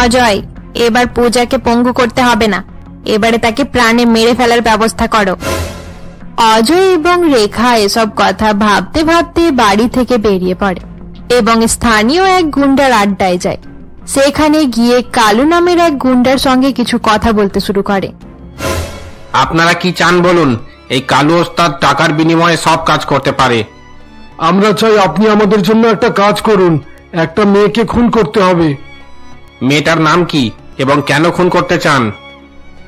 অজয়, এবার পূজাকে পঙ্গু করতে হবে না, এবারে তাকে প্রাণে মেরে ফেলার ব্যবস্থা করো। অজয় এবং রেখা এসব কথা ভাবতে ভাবতে বাড়ি থেকে বেরিয়ে পড়ে এবং স্থানীয় এক গুন্ডার আড্ডায় যায়। সেখানে গিয়ে কালু নামের এক গুন্ডার সঙ্গে কিছু কথা বলতে শুরু করে। আপনারা কি চান বলুন? এই কালু ওস্তাদ টাকার বিনিময়ে সব কাজ করতে পারে। আমরা চাই আপনি আমাদের জন্য একটা কাজ করুন, একটা মেয়েকে খুন করতে হবে। মেয়েটার নাম কি এবং কেন খুন করতে চান?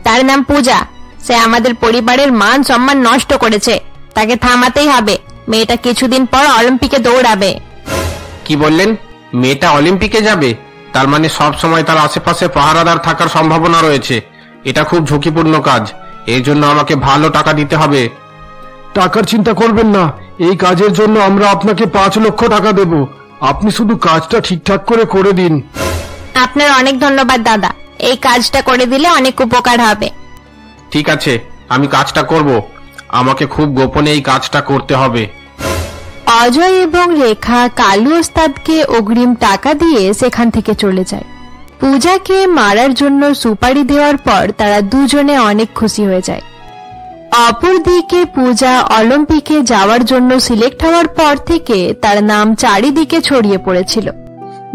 তার নাম পূজা। সে আমাদের পরিবারের মান সম্মান নষ্ট করেছে, তাকে থামাতেই হবে। মেয়েটা কিছুদিন পর অলিম্পিকে দৌড়াবে। কি বললেন? মেয়েটা অলিম্পিকে যাবে? তার মানে সব সময় তার আশেপাশে পাহারাদার থাকার সম্ভাবনা রয়েছে। এটা খুব ঝুঁকিপূর্ণ কাজ, এর জন্য আমাকে ভালো টাকা দিতে হবে। টাকার চিন্তা করবেন না, এই কাজের জন্য আমরা আপনাকে 5 লক্ষ টাকা দেব। আপনি শুধু কাজটা ঠিকঠাক করে দিন। আপনার অনেক ধন্যবাদ দাদা, এই কাজটা করে দিলে অনেক উপকার হবে। ঠিক আছে, আমি কাজটা করব। আমাকে খুব গোপনে এই কাজটা করতে হবে। অজয় এবং রেখা কালু ওস্তাদকে অগ্রিম টাকা দিয়ে সেখান থেকে চলে যায়। পূজাকে মারার জন্য সুপারি দেওয়ার পর তারা দুজনে অনেক খুশি হয়ে যায়। অপরদিকে পূজা অলিম্পিকে যাওয়ার জন্য সিলেক্ট হওয়ার পর থেকে তার নাম চারিদিকে ছড়িয়ে পড়েছিল।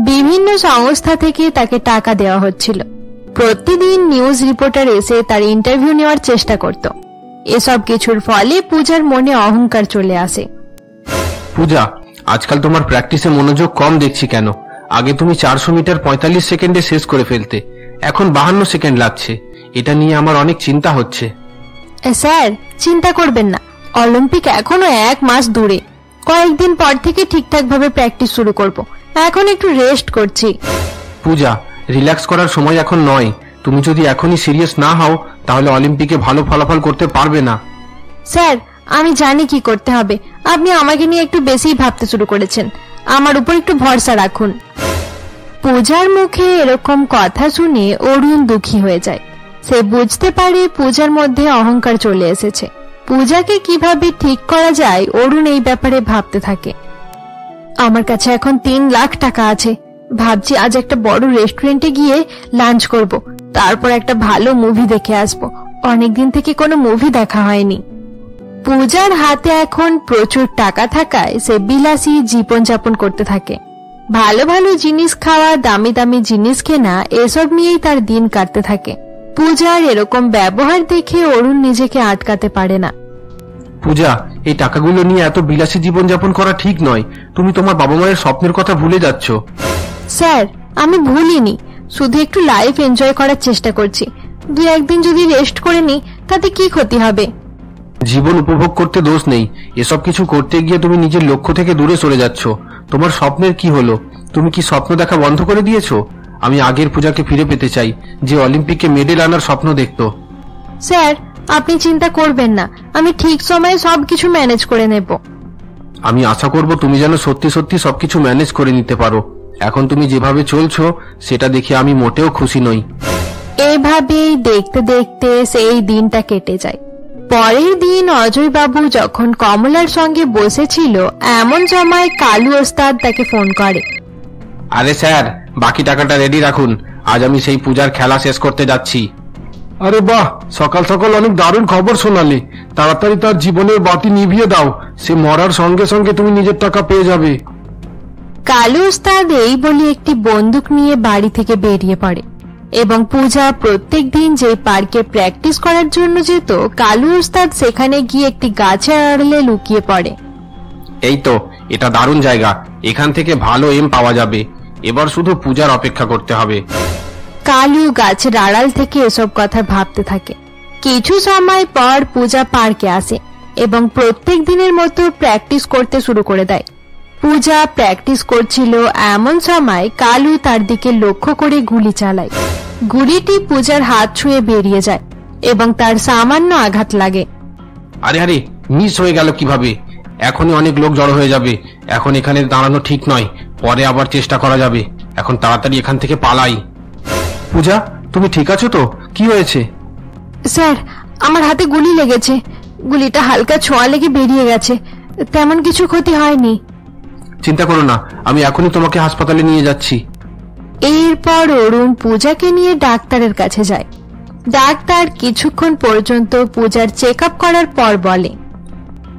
বিভিন্ন সংস্থা থেকে তাকে টাকা দেওয়া হচ্ছিল। প্রতিদিন নিউজ রিপোর্টার এসে তার ইন্টারভিউ নেওয়ার চেষ্টা করত। এসব কিছুর ফলে পূজার মনে অহংকার চলে আসে। পূজা, আজকাল তোমার প্র্যাকটিসে মনোযোগ কম দেখছি কেন? আগে তুমি 400 মিটার 45 সেকেন্ডে শেষ করে ফেলতে, এখন 52 সেকেন্ড লাগছে। এটা নিয়ে আমার অনেক চিন্তা হচ্ছে। স্যার, চিন্তা করবেন না, অলিম্পিক এখনো 1 মাস দূরে। কয়েকদিন পর থেকে ঠিকঠাক ভাবে প্র্যাকটিস শুরু করব। এখন একটু রেস্ট করছি। পূজা, রিল্যাক্স করার সময় এখন নয়। তুমি যদি এখনই সিরিয়াস না হও তাহলে অলিম্পিকে ভালো ফলাফল করতে পারবে না। স্যার, আমি জানি কি করতে হবে। আপনি আমাকে নিয়ে একটু বেশি ভাবতে শুরু করেছেন, আমার উপর একটু ভরসা রাখুন। পূজার মুখে এরকম কথা শুনে অরুণ দুঃখী হয়ে যায়। সে বুঝতে পারে পূজার মধ্যে অহংকার চলে এসেছে। পূজাকে কিভাবে ঠিক করা যায় অরুণ এই ব্যাপারে ভাবতে থাকে। আমার কাছে এখন 3 লাখ টাকা আছে। ভাবছি আজ একটা বড় রেস্টুরেন্টে গিয়ে লাঞ্চ করব, তারপর একটা ভালো মুভি দেখে আসবো। অনেকদিন থেকে কোনো মুভি দেখা হয়নি। পূজার হাতে এখন প্রচুর টাকা থাকায় সে বিলাসী জীবনযাপন করতে থাকে। ভালো ভালো জিনিস খাওয়া, দামি দামি জিনিস কেনা, এসব নিয়েই তার দিন কাটতে থাকে। পূজার এরকম ব্যবহার দেখে অরুণ নিজেকে আটকাতে পারে না। পূজা, এই টাকাগুলো নিয়ে এত বিলাসী জীবনযাপন করা ঠিক নয়। তুমি তোমার বাবা মায়ের স্বপ্নের কথা ভুলে যাচ্ছ। স্যার, আমি ভুলিনি, শুধু একটু লাইফ এনজয় করার চেষ্টা করছি। 2-1 দিন যদি রেস্ট করে নি তাতে কি ক্ষতি হবে? জীবন উপভোগ করতে দোষ নেই। এসব কিছু করতে গিয়ে তুমি নিজের লক্ষ্য থেকে দূরে সরে যাচ্ছ। তোমার স্বপ্নের কি হলো? তুমি কি স্বপ্ন দেখা বন্ধ করে দিয়েছো? আমি আগের পূজাকে ফিরে পেতে চাই, যে অলিম্পিকে মেডেল আনার স্বপ্ন দেখত। স্যার, আপনি চিন্তা করবেন না, আমি ঠিক সময়ে সবকিছু ম্যানেজ করে নেব। আমি আশা করব তুমি যেন সত্যি সত্যি সবকিছু ম্যানেজ করে নিতে পারো। এখন তুমি যেভাবে চলছো সেটা দেখে আমি মোটেও খুশি নই। এভাবেই দেখতে দেখতে সেই দিনটা কেটে যায়। পরের দিন অজয় বাবু যখন কমলার সঙ্গে বসেছিল এমন সময় কালু ওস্তাদ তাকে ফোন করে। আরে স্যার, বাকি টাকাটা রেডি রাখুন, আজ আমি সেই পূজার খেলা শেষ করতে যাচ্ছি। আরে বাহ, সকাল সকাল অনেক দারুণ খবর শোনালে। তাড়াতাড়ি তার জীবনের বাতি নিভিয়ে দাও, সে মরার সঙ্গে সঙ্গে তুমি নিজের টাকা পেয়ে যাবে। কালু ওস্তাদ এই বলে একটি বন্দুক নিয়ে বাড়ি থেকে বেরিয়ে পড়ে এবং পূজা প্রত্যেক দিন যে পার্কে প্র্যাকটিস করার জন্য যেত, কালু ওস্তাদ সেখানে গিয়ে একটি গাছের আড়ালে লুকিয়ে পড়ে। এই তো, এটা দারুণ জায়গা, এখান থেকে ভালো এম পাওয়া যাবে। এবার শুধু পূজার অপেক্ষা করতে হবে। কালু গাছের আড়াল থেকে এসব কথা ভাবতে থাকে। কিছু সময় পর পূজা পার্কে আসে এবং প্রত্যেক দিনের মতো প্র্যাকটিস করতে শুরু করে দেয়। পূজা প্র্যাকটিস করছিল এমন সময় কালু তার দিকে লক্ষ্য করে গুলি চালায়। গুলিটি পূজার হাত ছুঁয়ে বেরিয়ে যায় এবং তার সামান্য আঘাত লাগে। আরে আরে, মিস হয়ে গেল কিভাবে? এখনই অনেক লোক জড়ো হয়ে যাবে। এখন এখানে দাঁড়ানো ঠিক নয়, পরে আবার চেষ্টা করা যাবে। এখন তাড়াতাড়ি এখান থেকে পালাই। পূজা, তুমি ঠিক আছো তো? কি হয়েছে? স্যার, আমার হাতে গুলি লেগেছে। গুলিটা হালকা ছোঁয়া লেগে বেরিয়ে গেছে, তেমন কিছু ক্ষতি হয়নি। চিন্তা করো না, আমি এখনই তোমাকে হাসপাতালে নিয়ে যাচ্ছি। এরপর অরুণ পূজাকে নিয়ে ডাক্তারের কাছে যায়। ডাক্তার কিছুক্ষণ পর্যন্ত পূজার চেক আপ করার পর বলে,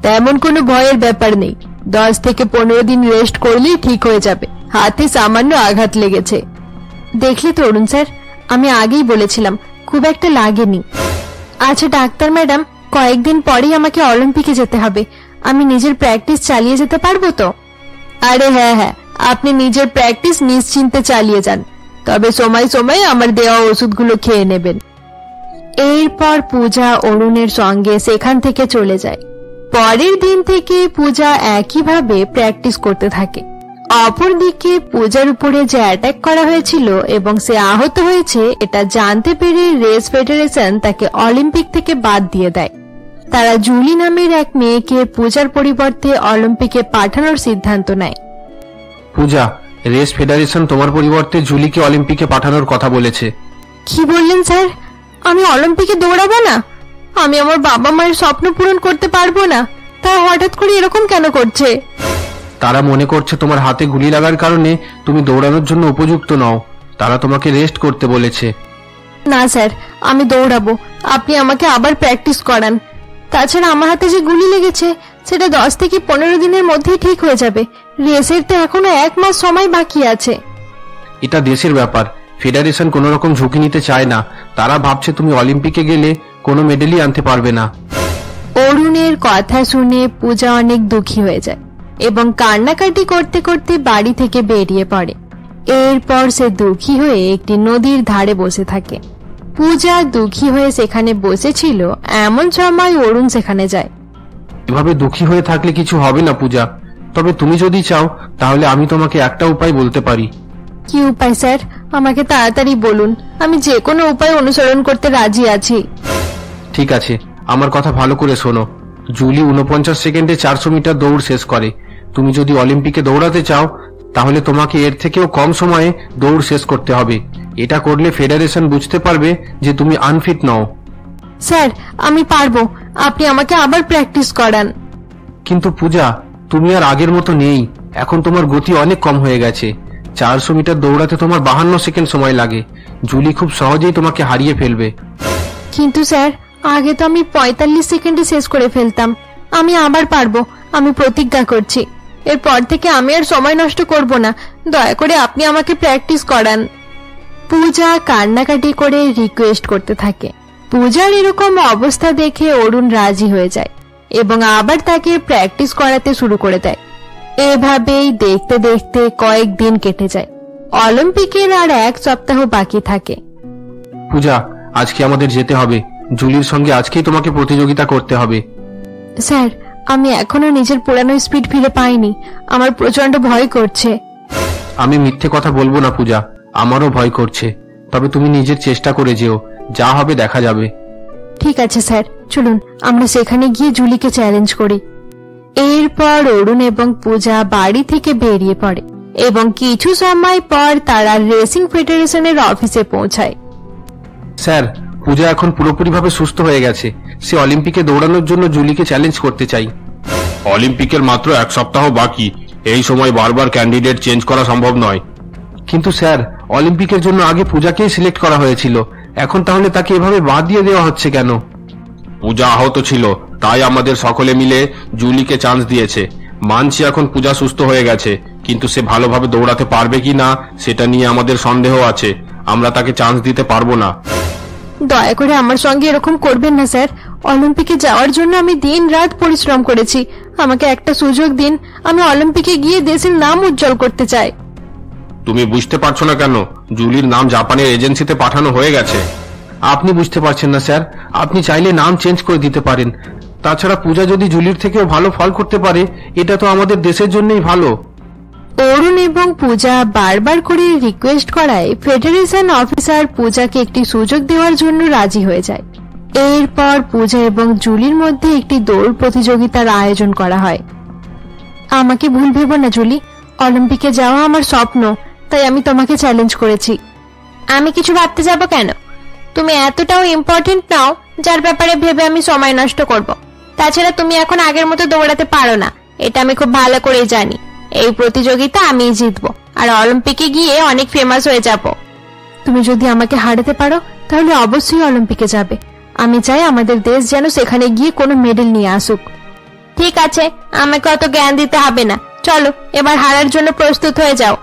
তেমন কোনো ভয়ের ব্যাপার নেই, 10 থেকে 15 দিন রেস্ট করলেই ঠিক হয়ে যাবে, হাতে সামান্য আঘাত লেগেছে। দেখলে তো অরুণ স্যার, আমি আগেই বলেছিলাম খুব একটা লাগেনি। আচ্ছা ডাক্তার ম্যাডাম, কয়েকদিন পরেই আমাকে অলিম্পিকে যেতে হবে, আমি নিজের প্র্যাকটিস চালিয়ে যেতে পারবো তো? আরে হ্যাঁ হ্যাঁ, আপনি নিজের প্র্যাকটিস নিশ্চিন্তে চালিয়ে যান, তবে সময় সময় আমার দেওয়া ওষুধগুলো খেয়ে নেবেন। এরপর পূজা অরুণের সঙ্গে সেখান থেকে চলে যায়। পরের দিন থেকে পূজা একইভাবে প্র্যাকটিস করতে থাকে। অপরদিকে পূজার উপরে যে অ্যাটাক করা হয়েছিল এবং সে আহত হয়েছে এটা জানতে পেরে রেস ফেডারেশন তাকে অলিম্পিক থেকে বাদ দিয়ে দেয়। তারা জুলি নামের এক মেয়েকে পূজার পরিবর্তে অলিম্পিকে পাঠানোর সিদ্ধান্ত নেয়। পূজা, রেস ফেডারেশন তোমার পরিবর্তে জুলিকে অলিম্পিকে পাঠানোর কথা বলেছে। কি বললেন স্যার? আমি অলিম্পিকে দৌড়াবো না? আমি আমার বাবা মায়ের স্বপ্ন পূরণ করতে পারবো না? তা হঠাৎ করে এরকম কেন করছে? তারা মনে করছে তোমার হাতে গুলি লাগার কারণে তুমি দৌড়ানোর জন্য উপযুক্ত নও, তারা তোমাকে রেস্ট করতে বলেছে। না স্যার, আমি দৌড়াবো, আপনি আমাকে আবার প্র্যাকটিস করান। তাছাড়া আমার হাতে যে গুলি লেগেছে সেটা 10 থেকে 15 দিনের মধ্যেই ঠিক হয়ে যাবে, রেসের তো এখনো 1 মাস সময় বাকি আছে। এটা দেশের ব্যাপার, ফেডারেশন কোনো রকম ঝুঁকি নিতে চায় না, তারা ভাবছে তুমি অলিম্পিকে গেলে কোনো মেডেলই আনতে পারবে না। অরুণের কথা শুনে পূজা অনেক দুঃখী হয়ে যায় এবং কান্নাকাটি করতে করতে বাড়ি থেকে বেরিয়ে পড়ে। এরপর সে দুঃখী হয়ে একটি নদীর ধারে বসে থাকে। পূজা দুঃখী হয়ে সেখানে বসেছিল, এমন সময় অরুণ সেখানে যায়। এভাবে দুঃখী হয়ে থাকলে কিছু হবে না পূজা, তবে তুমি যদি চাও তাহলে আমি তোমাকে একটা উপায় বলতে পারি। কি উপায় স্যার? আমাকে তাড়াতাড়ি বলুন, আমি যে কোনো উপায় অনুসরণ করতে রাজি আছি। ঠিক আছে, আমার কথা ভালো করে শোনো। জুলি 49 সেকেন্ডে 400 মিটার দৌড় শেষ করে। তুমি যদি অলিম্পিকে দৌড়াতে চাও তাহলে তোমাকে এর থেকেও কম সময়ে দৌড় শেষ করতে হবে। এটা করলে ফেডারেশন বুঝতে পারবে যে তুমি আনফিট নও। স্যার আমি পারবো, আপনি আমাকে আবার প্র্যাকটিস করান। কিন্তু পূজা, তুমি আর আগের মতো নেই, এখন তোমার গতি অনেক কম হয়ে গেছে। 400 মিটার দৌড়াতে তোমার 52 সেকেন্ড সময় লাগে। জুলি খুব সহজেই তোমাকে হারিয়ে ফেলবে। কিন্তু স্যার, আগে তো আমি 45 সেকেন্ডে শেষ করে ফেলতাম। আমি আবার পারবো, আমি প্রতিজ্ঞা করছি। এরপর থেকে আমি আর সময় নষ্ট করব না, দয়া করে আপনি আমাকে প্র্যাকটিস করান। পূজা কান্নাকাটি করে রিকোয়েস্ট করতে থাকে। পূজার এরকম অবস্থা দেখে অরুণ রাজি হয়ে যায় এবং আবার তাকে প্র্যাকটিস করাতে শুরু করে দেয়। এভাবেই দেখতে দেখতে কয়েকদিন কেটে যায়। অলিম্পিকের আর 1 সপ্তাহ বাকি থাকে। পূজা, আজকে আমাদের যেতে হবে। জুলির সঙ্গে আজকেই তোমাকে প্রতিযোগিতা করতে হবে। স্যার, আমি এখনো নিজের পুরানো স্পিড ফিরে পাইনি, আমার প্রচন্ড ভয় করছে। আমি মিথ্যে কথা বলবো না পূজা, আমারও ভয় করছে, তবে তুমি নিজের চেষ্টা করে যেও, যা হবে দেখা যাবে। ঠিক আছে স্যার, চলুন আমরা সেখানে গিয়ে জুলিকে চ্যালেঞ্জ করি। এরপর অরুণ এবং পূজা বাড়ি থেকে বেরিয়ে পড়ে এবং কিছু সময় পর তারা রেসিং ফেডারেশনের অফিসে পৌঁছায়। স্যার, পূজা এখন পুরোপুরিভাবে সুস্থ হয়ে গেছে। সে অলিম্পিকে দৌড়ানোর জন্য জুলিকে চ্যালেঞ্জ করতে চাই। অলিম্পিকের মাত্র 1 সপ্তাহ বাকি, এই সময় বারবার ক্যান্ডিডেট চেঞ্জ করা সম্ভব নয়। কিন্তু স্যার, অলিম্পিকের জন্য আগে পূজাকেই সিলেক্ট করা হয়েছিল, এখন তাহলে তাকে এভাবে বাদ দিয়ে দেওয়া হচ্ছে কেন? পূজা আহত ছিল, তাই আমাদের সকলে মিলে জুলিকে চান্স দিয়েছে। মানছি এখন পূজা সুস্থ হয়ে গেছে, কিন্তু সে ভালোভাবে দৌড়াতে পারবে কি না সেটা নিয়ে আমাদের সন্দেহ আছে। আমরা তাকে চান্স দিতে পারবো না। দয়া করে আমার সঙ্গে এরকম করবেন না স্যার। অলিম্পিকে যাওয়ার জন্য আমি দিন রাত পরিশ্রম করেছি, আমাকে একটা সুযোগ দিন। আমি অলিম্পিকে গিয়ে দেশের নাম উজ্জ্বল করতে চাই। তুমি বুঝতে পারছো না কেন? জুলির নাম জাপানের এজেন্সিতে পাঠানো হয়ে গেছে। আপনি বুঝতে পারছেন না স্যার, আপনি চাইলে নাম চেঞ্জ করে দিতে পারেন। তাছাড়া পূজা যদি জুলির থেকেও ভালো ফল করতে পারে, এটা তো আমাদের দেশের জন্যই ভালো। অরুণ এবং পূজা বারবার করে রিকোয়েস্ট করায় ফেডারেশন অফিসার পূজাকে একটি সুযোগ দেওয়ার জন্য রাজি হয়ে যায়। এরপর পূজা এবং জুলির মধ্যে একটি দৌড় প্রতিযোগিতার আয়োজন করা হয়। আমাকে ভুল ভেবো না জুলি, অলিম্পিকে যাওয়া আমার স্বপ্ন, তাই আমি তোমাকে চ্যালেঞ্জ করেছি। আমি কিছু ভাবতে যাব কেন? তুমি এতটাও ইম্পর্টেন্ট নাও যার ব্যাপারে ভেবে আমি সময় নষ্ট করব। তাছাড়া তুমি এখন আগের মতো দৌড়াতে পারো না, এটা আমি খুব ভালো করেই জানি। এই প্রতিযোগিতা আমিই জিতবো। আর অলিম্পিকে গিয়ে অনেক ফেমাস হয়ে যাব। তুমি যদি আমাকে হারাতে পারো তাহলে অবশ্যই অলিম্পিকে যাবে। আমি চাই আমাদের দেশ যেন সেখানে গিয়ে কোনো মেডেল নিয়ে আসুক। ঠিক আছে, আমাকে অত জ্ঞান দিতে হবে না, চলো এবার হারার জন্য প্রস্তুত হয়ে যাও।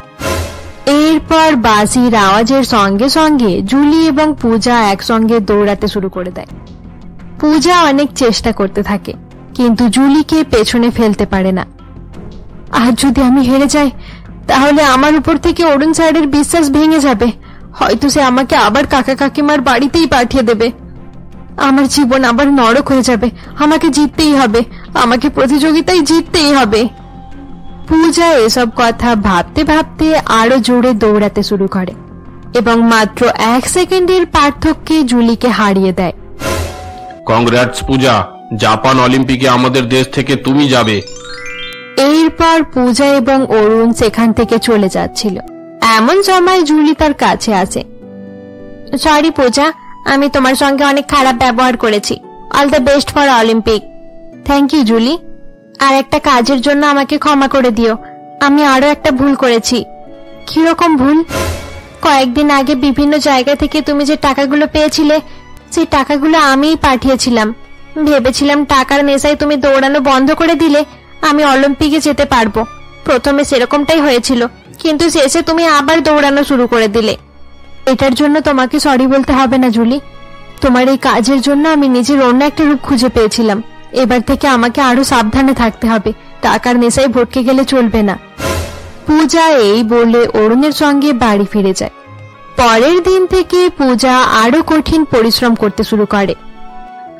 এরপর বাঁশির আওয়াজের সঙ্গে সঙ্গে জুলি এবং পূজা একসঙ্গে দৌড়াতে শুরু করে দেয়। পূজা অনেক চেষ্টা করতে থাকে কিন্তু জুলিকে পেছনে ফেলতে পারে না। আর যদি আমি হেরে যাই তাহলে আমার উপর থেকে অরুণ স্যারের বিশ্বাস ভেঙে যাবে। হয়তো সে আমাকে আবার কাকা কাকিমার বাড়িতেই পাঠিয়ে দেবে। আমার জীবন আবার নরক হয়ে যাবে। আমাকে জিততেই হবে, আমাকে প্রতিযোগিতায় জিততেই হবে। পূজা এসব কথা ভাবতে ভাবতে আরো জোরে দৌড়াতে শুরু করে এবং মাত্র 1 সেকেন্ডের পার্থক্যে জুলিকে হারিয়ে দেয়। কংগ্রাটস পূজা, জাপান অলিম্পিকে আমাদের দেশ থেকে তুমি যাবে। এরপর পূজা এবং অরুণ সেখান থেকে চলে যাচ্ছিল। এমন সময় জুলি তার কাছে আসে। সরি পূজা, আমি তোমার সঙ্গে অনেক খারাপ ব্যবহার করেছি। All the best for Olympic. Thank you Julie. আর একটা কাজের জন্য আমাকে ক্ষমা করে দিও। আমি আরো একটা ভুল করেছি। কিরকম ভুল? কয়েকদিন আগে বিভিন্ন জায়গা থেকে তুমি যে টাকাগুলো পেয়েছিলে সেই টাকাগুলো আমিই পাঠিয়েছিলাম। ভেবেছিলাম টাকার নেশায় তুমি দৌড়ানো বন্ধ করে দিলে আমি অলিম্পিকে যেতে পারবো। প্রথমে সেরকমটাই হয়েছিল, কিন্তু শেষে তুমি আবার দৌড়ানো শুরু করে দিলে। এটার জন্য তোমাকে সরি বলতে হবে না জুলি। তোমার এই কাজের জন্য আমি নিজের অন্য একটা রূপ খুঁজে পেয়েছিলাম। এবার থেকে আমাকে আরো সাবধানে থাকতে হবে। টাকার নেশায় ভটকে গেলে চলবে না। পূজা এই বলে অরুণের সঙ্গে বাড়ি ফিরে যায়। পরের দিন থেকে পূজা আরো কঠিন পরিশ্রম করতে শুরু করে।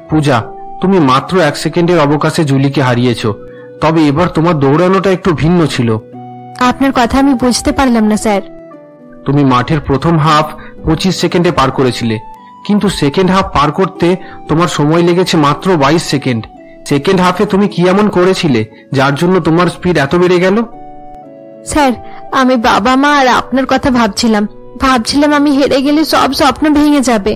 পূজা, তুমি মাত্র 1 সেকেন্ডের অবকাশে জুলিকে হারিয়েছো, তবে এবার তোমার দৌড়ানোটা একটু ভিন্ন ছিল। আপনার কথা আমি বুঝতে পারলাম না স্যার। তুমি মাঠের প্রথম হাফ 25 সেকেন্ডে পার করেছিলে, কিন্তু সেকেন্ড হাফ পার করতে তোমার সময় লেগেছে মাত্র 22 সেকেন্ড। সেকেন্ড হাফে তুমি কি এমন করেছিলে যার জন্য তোমার স্পিড এত বেড়ে গেল? স্যার, আমি বাবা মা আর আপনার কথা ভাবছিলাম আমি হেরে গেলে সব স্বপ্ন ভেঙে যাবে।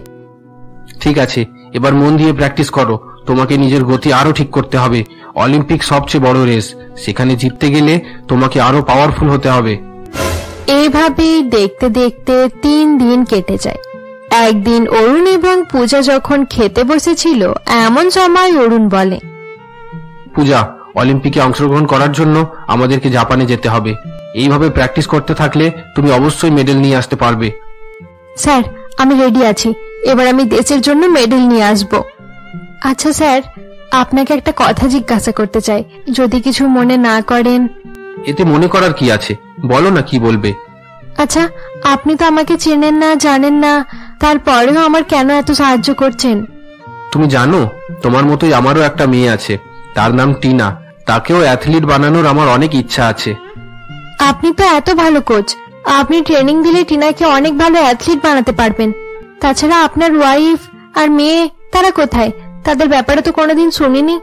ঠিক আছে, এবার মন দিয়ে প্র্যাকটিস করো। তোমাকে নিজের গতি আরো ঠিক করতে হবে। অলিম্পিক সবচেয়ে বড় রেস, সেখানে জিততে গেলে তোমাকে আরো পাওয়ারফুল হতে হবে। এইভাবেই দেখতে দেখতে 3 দিন কেটে যায়। একদিন অরুণ এবং পূজা যখন খেতে বসেছিল এমন সময় অরুণ বলে, পূজা, অলিম্পিকে অংশগ্রহণ করার জন্য আমাদেরকে জাপানে যেতে হবে। এইভাবে প্র্যাকটিস করতে থাকলে তুমি অবশ্যই মেডেল নিয়ে আসতে পারবে। স্যার, আমি রেডি আছি। এবার আমি দেশের জন্য মেডেল নিয়ে আসব। আচ্ছা স্যার, আপনাকে একটা কথা জিজ্ঞাসা করতে চাই, যদি কিছু মনে না করেন। এতে মনে করার কি আছে, বলো না কি বলবে। আচ্ছা, আপনি তো আমাকে চেনেন না, জানেন না, তারপরেও আমার কেন এত সাহায্য করছেন? তুমি জানো, তোমার মতোই আমারও একটা মেয়ে আছে, তার নাম টিনা। তাকেও অ্যাথলিট বানানোর আমার অনেক ইচ্ছা আছে। আপনি তো এত ভালো কোচ, আপনি ট্রেনিং দিলে টিনাকে অনেক ভালো অ্যাথলিট বানাতে পারবেন। তাছাড়া আপনার ওয়াইফ আর মেয়ে, তারা কোথায়? তাদের ব্যাপারে তো কোনোদিন শুনিনি।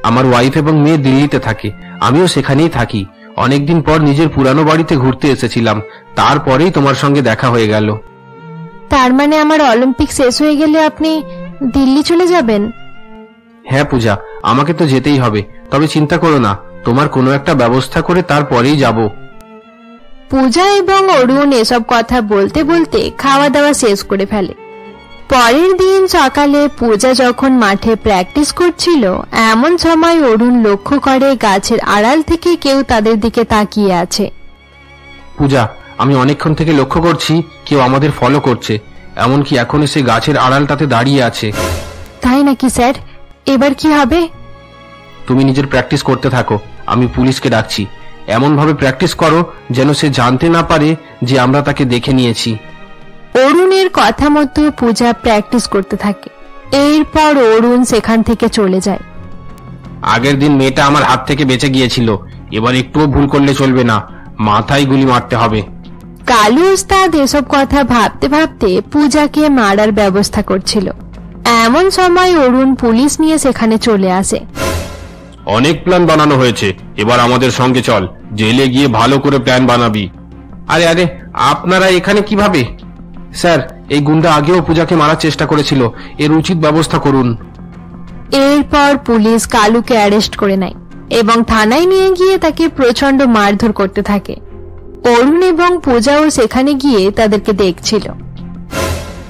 আমার ওয়াইফ এবং মেয়ে দিল্লিতে থাকে, আমিও সেখানেই থাকি। অনেকদিন পর নিজের পুরানো বাড়িতে ঘুরতে এসেছিলাম, তারপরেই তোমার সঙ্গে দেখা হয়ে গেল। তার মানে আমার অলিম্পিক শেষ হয়ে গেলে আপনি দিল্লি চলে যাবেন? হ্যাঁ পূজা, আমাকে তো যেতেই হবে, তবে চিন্তা করো না, তোমার কোনো একটা ব্যবস্থা করে তারপরেই যাব। পূজা এবং অরুণ এসব কথা বলতে বলতে খাওয়া দাওয়া শেষ করে ফেলে। পরের দিন সকালে পূজা যখন মাঠে প্র্যাকটিস করছিল এমন সময় অরুণ লক্ষ্য করে গাছের আড়াল থেকে কেউ তাদের দিকে তাকিয়ে আছে। পূজা, আমি অনেকক্ষণ থেকে লক্ষ্য করছি কেউ আমাদের ফলো করছে, এমনকি এখন এসে গাছের আড়ালটাতে দাঁড়িয়ে আছে। তাই নাকি স্যার? এবার কি হবে? তুমি নিজের প্র্যাকটিস করতে থাকো, আমি পুলিশকে ডাকছি। এমন ভাবে প্র্যাকটিস করো যেন সে জানতে না পারে যে আমরা তাকে দেখে নিয়েছি। অরুণের কথা মতো পূজা প্র্যাকটিস করতে থাকে। এরপর অরুণ সেখান থেকে চলে যায়। আগের দিন মেয়েটা আমার হাত থেকে বেঁচে গিয়েছিল, এবার একটুও ভুল করলে চলবে না, মাথায় গুলি মারতে হবে। কালু ওস্তাদ এসব কথা ভাবতে ভাবতে পূজাকে মারার ব্যবস্থা করছিল। এমন সময় অরুণ পুলিশ নিয়ে সেখানে চলে আসে। অনেক প্ল্যান বানানো হয়েছে, এবার আমাদের সঙ্গে চল, জেলে গিয়ে ভালো করে প্ল্যান বানাবি। আরে আরে, আপনারা এখানে কিভাবে? স্যার, এই গুন্ডা আগেও পূজাকে মারার চেষ্টা করেছিল, এর উচিত ব্যবস্থা করুন। এরপর পুলিশ কালুকে অ্যারেস্ট করে নেয় এবং থানায় নিয়ে গিয়ে তাকে প্রচন্ড মারধর করতে থাকে। অরুণ এবং পূজাও সেখানে গিয়ে তাদেরকে দেখছিল।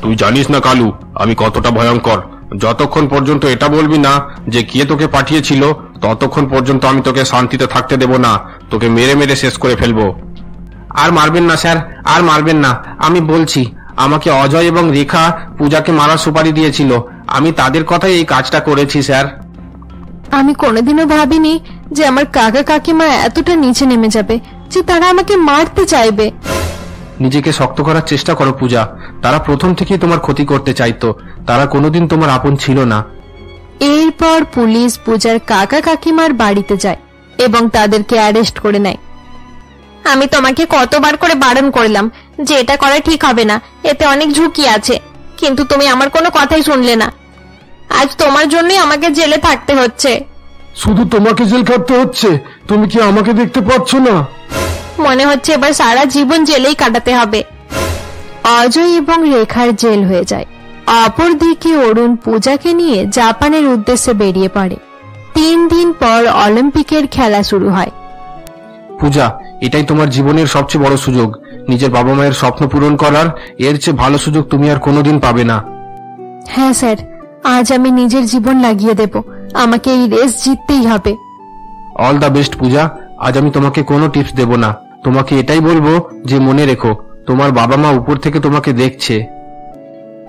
তুই জানিস না কালু, আমি কতটা ভয়ঙ্কর। যতক্ষণ পর্যন্ত এটা বলবি না যে কে তোকে পাঠিয়েছিল, ততক্ষণ পর্যন্ত আমি তোকে শান্তিতে থাকতে দেব না। তোকে মেরে মেরে শেষ করে ফেলবো। আর মারবেন না স্যার, আর মারবেন না। আমি বলছি, আমাকে অজয় এবং রেখা পূজাকে মারার সুপারি দিয়েছিল। আমি তাদের কথাই এই কাজটা করেছি স্যার। আমি কোনোদিনও ভাবিনি যে আমার কাকা কাকিমা এতটা নিচে নেমে যাবে যে তারা আমাকে মারতে চাইবে। নিজেকে শক্ত করার চেষ্টা করো পূজা। তারা প্রথম থেকেই তোমার ক্ষতি করতে চাইতো। তারা কোনোদিন তোমার আপন ছিল না। এরপর পুলিশ পূজার কাকা কাকিমার বাড়িতে যায় এবং তাদেরকে অ্যারেস্ট করে নেয়। আমি তোমাকে কতবার করে বারণ করলাম যে এটা করা ঠিক হবে না, এতে অনেক ঝুঁকি আছে, কিন্তু তুমি আমার কোনো কথাই শুনলে না। আজ তোমার জন্যই আমাকে জেলে থাকতে হচ্ছে। শুধু তোমাকে জেল খাটতে হচ্ছে? তুমি কি আমাকে দেখতে পাচ্ছ না? মনে হচ্ছে এবার সারা জীবন জেলেই কাটাতে হবে। অজয় এবং রেখার জেল হয়ে যায়। অপরদিকে অরুণ পূজাকে নিয়ে জাপানের উদ্দেশ্যে বেরিয়ে পড়ে। 3 দিন পর অলিম্পিকের খেলা শুরু হয়। পূজা, এটাই তোমার জীবনের সবচেয়ে বড় সুযোগ। নিজের বাবা মায়ের স্বপ্ন পূরণ করার এর চেয়ে ভালো সুযোগ তুমি আর কোনোদিন পাবে না। হ্যাঁ স্যার, আজ আমি নিজের জীবন লাগিয়ে দেব। আমাকে এই রেস জিততেই হবে। অল দ্য বেস্ট পূজা। আজ আমি তোমাকে কোনো টিপস দেব না। তোমাকে এটাই বলবো যে মনে রেখো, তোমার বাবা মা উপর থেকে তোমাকে দেখছে।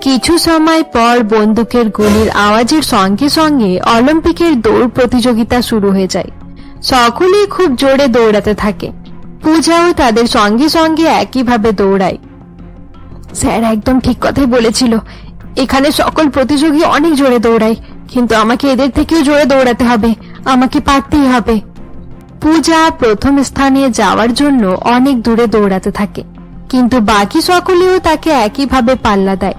কিছু সময় পর বন্দুকের গুলির আওয়াজের সঙ্গে সঙ্গে অলিম্পিকের দৌড় প্রতিযোগিতা শুরু হয়ে যায়। সকলেই খুব জোরে দৌড়াতে থাকে। পূজাও তাদের সঙ্গে সঙ্গে একইভাবে দৌড়ায়। স্যার একদম ঠিক কথাই বলেছিল। এখানে সকল প্রতিযোগী অনেক জোরে দৌড়ায়, কিন্তু আমাকে এদের থেকেও জোরে দৌড়াতে হবে। আমাকে পারতেই হবে। পূজা প্রথম স্থানে যাওয়ার জন্য অনেক দূরে দৌড়াতে থাকে, কিন্তু বাকি সকলেও তাকে একইভাবে পাল্লা দেয়।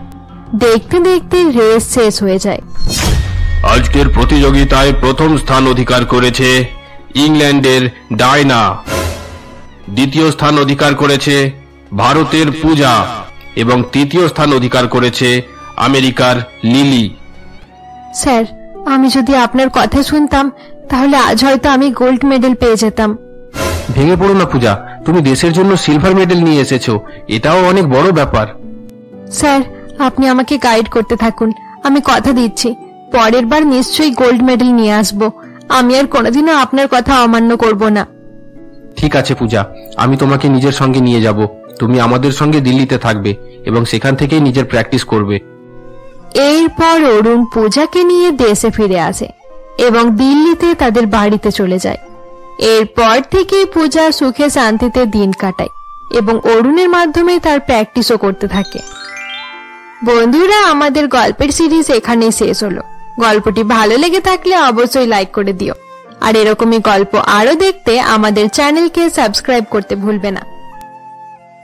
দেখতে দেখতে রেস শেষ হয়ে যায়। আজকের প্রতিযোগিতায় প্রথম স্থান অধিকার করেছে ইংল্যান্ডের ডায়না। দ্বিতীয় স্থান অধিকার করেছে ভারতের পূজা এবং তৃতীয় স্থান অধিকার করেছে আমেরিকার লিলি। স্যার, আমি যদি আপনার কথা শুনতাম তাহলে আজ হয়তো আমি গোল্ড মেডেল পেয়ে যেতাম। ভেঙে পড়ো না পূজা, তুমি দেশের জন্য সিলভার মেডেল নিয়ে এসেছো। এটাও অনেক বড় ব্যাপার। স্যার, আপনি আমাকে গাইড করতে থাকুন। আমি কথা দিচ্ছি পরের বার নিশ্চয়ই গোল্ড মেডেল নিয়ে আসব। আমি আর কোনোদিনও আপনার কথা অমান্য করব না। ঠিক আছে পূজা, আমি তোমাকে নিজের সঙ্গে নিয়ে যাব। তুমি আমাদের সঙ্গে দিল্লিতে থাকবে এবং সেখান থেকেই নিজের প্র্যাকটিস করবে। এরপর অরুণ পূজাকে নিয়ে দেশে ফিরে আসে এবং দিল্লিতে তাদের বাড়িতে চলে যায়। এরপর থেকে পূজা সুখে শান্তিতে দিন কাটায় এবং অরুণের মাধ্যমে তার প্র্যাকটিসও করতে থাকে। বন্ধুরা, আমাদের গল্পের সিরিজ এখানেই শেষ হলো। গল্পটি ভালো লেগে থাকলে অবশ্যই লাইক করে দিও, আর এরকমই গল্প আরো দেখতে আমাদের চ্যানেলকে সাবস্ক্রাইব করতে ভুলবে না।